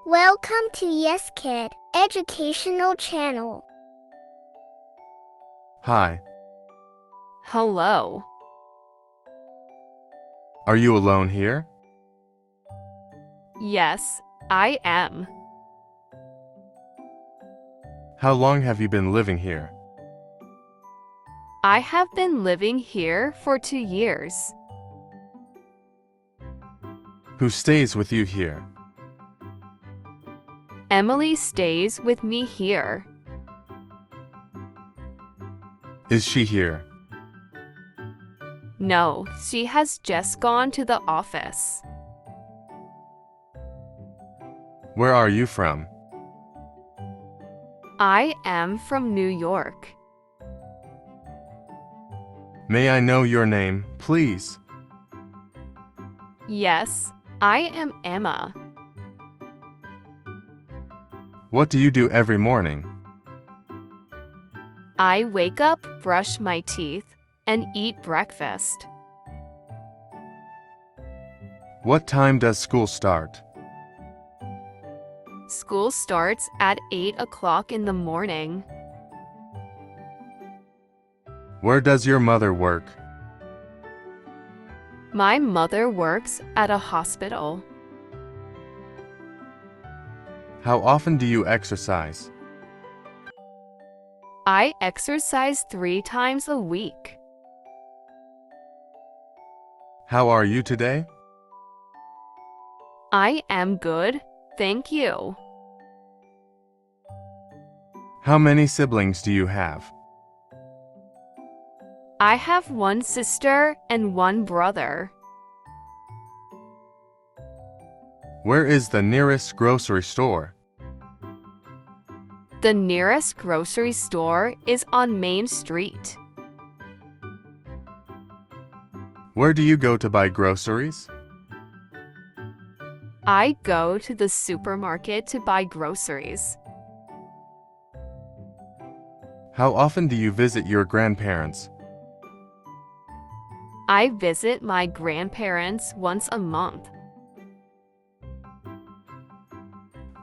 Welcome to Yes Kid Educational Channel. Hi. Hello. Are you alone here? Yes, I am. How long have you been living here? I have been living here for 2 years. Who stays with you here? Emily stays with me here. Is she here? No, she has just gone to the office. Where are you from? I am from New York. May I know your name, please? Yes, I am Emma. What do you do every morning? I wake up, brush my teeth, and eat breakfast. What time does school start? School starts at 8 o'clock in the morning. Where does your mother work? My mother works at a hospital. How often do you exercise? I exercise 3 times a week. How are you today? I am good, thank you. How many siblings do you have? I have 1 sister and 1 brother. Where is the nearest grocery store? The nearest grocery store is on Main Street. Where do you go to buy groceries? I go to the supermarket to buy groceries. How often do you visit your grandparents? I visit my grandparents once a month.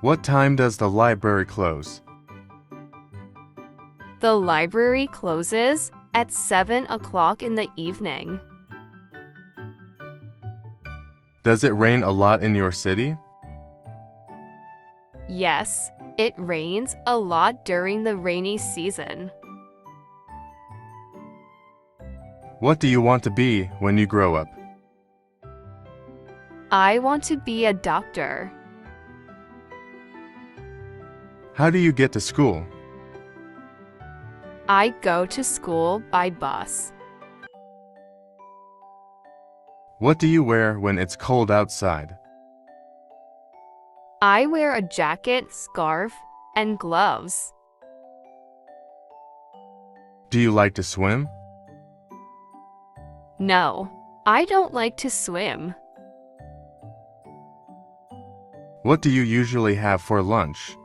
What time does the library close? The library closes at 7 o'clock in the evening. Does it rain a lot in your city? Yes, it rains a lot during the rainy season. What do you want to be when you grow up? I want to be a doctor. How do you get to school? I go to school by bus. What do you wear when it's cold outside? I wear a jacket, scarf, and gloves. Do you like to swim? No, I don't like to swim. What do you usually have for lunch?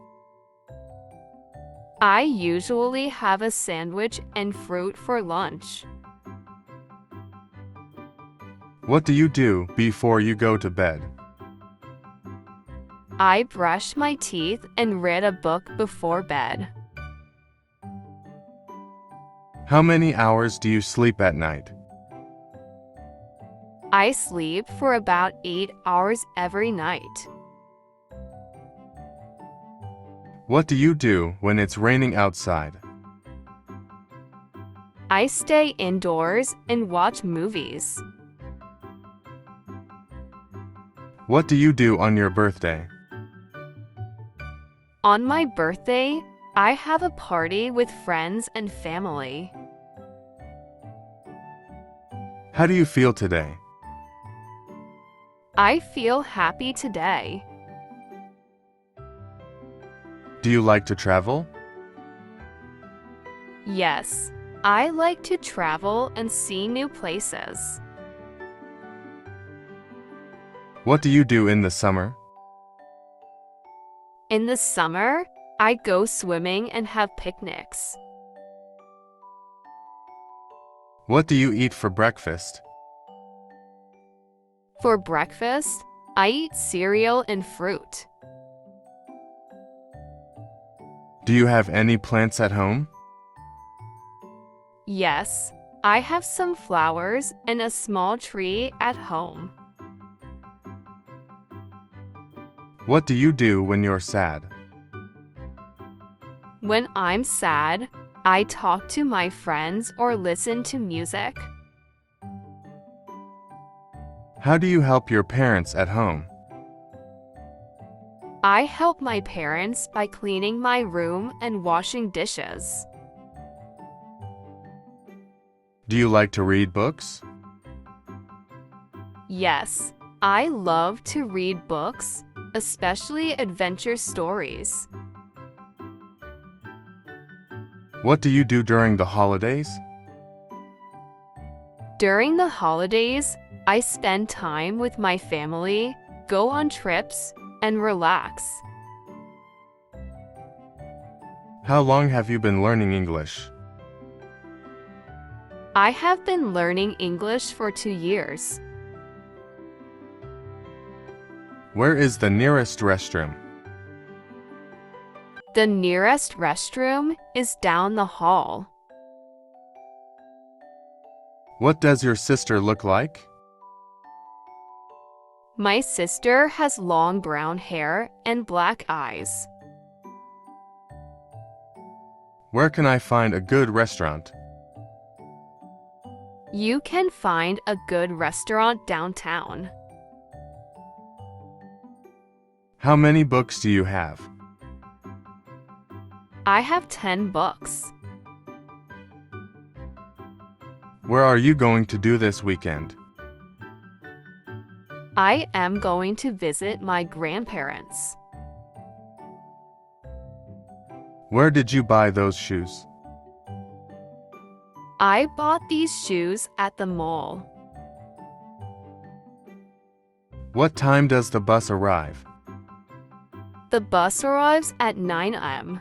I usually have a sandwich and fruit for lunch. What do you do before you go to bed? I brush my teeth and read a book before bed. How many hours do you sleep at night? I sleep for about 8 hours every night. What do you do when it's raining outside? I stay indoors and watch movies. What do you do on your birthday? On my birthday, I have a party with friends and family. How do you feel today? I feel happy today. Do you like to travel? Yes, I like to travel and see new places. What do you do in the summer? In the summer, I go swimming and have picnics. What do you do in the summer? In the summer, I go swimming and have picnics. What do you eat for breakfast? For breakfast, I eat cereal and fruit. Do you have any plants at home? Yes, I have some flowers and a small tree at home. What do you do when you're sad? When I'm sad, I talk to my friends or listen to music. How do you help your parents at home? I help my parents by cleaning my room and washing dishes. Do you like to read books? Yes, I love to read books, especially adventure stories. What do you do during the holidays? During the holidays, I spend time with my family, go on trips, and relax. How long have you been learning English? I have been learning English for 2 years. Where is the nearest restroom? The nearest restroom is down the hall. What does your sister look like? My sister has long brown hair and black eyes. Where can I find a good restaurant? You can find a good restaurant downtown. How many books do you have? I have 10 books. Where are you going to do this weekend? I am going to visit my grandparents. Where did you buy those shoes? I bought these shoes at the mall. What time does the bus arrive? The bus arrives at 9 a.m.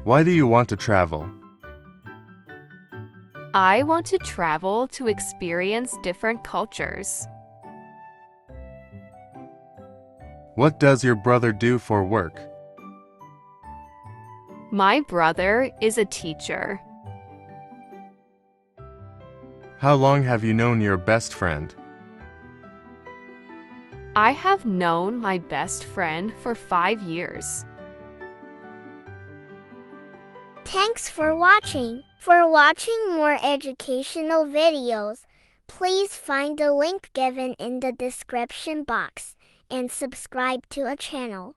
Why do you want to travel? I want to travel to experience different cultures. What does your brother do for work? My brother is a teacher. How long have you known your best friend? I have known my best friend for 5 years. Thanks for watching. For watching more educational videos, please find the link given in the description box and subscribe to our channel.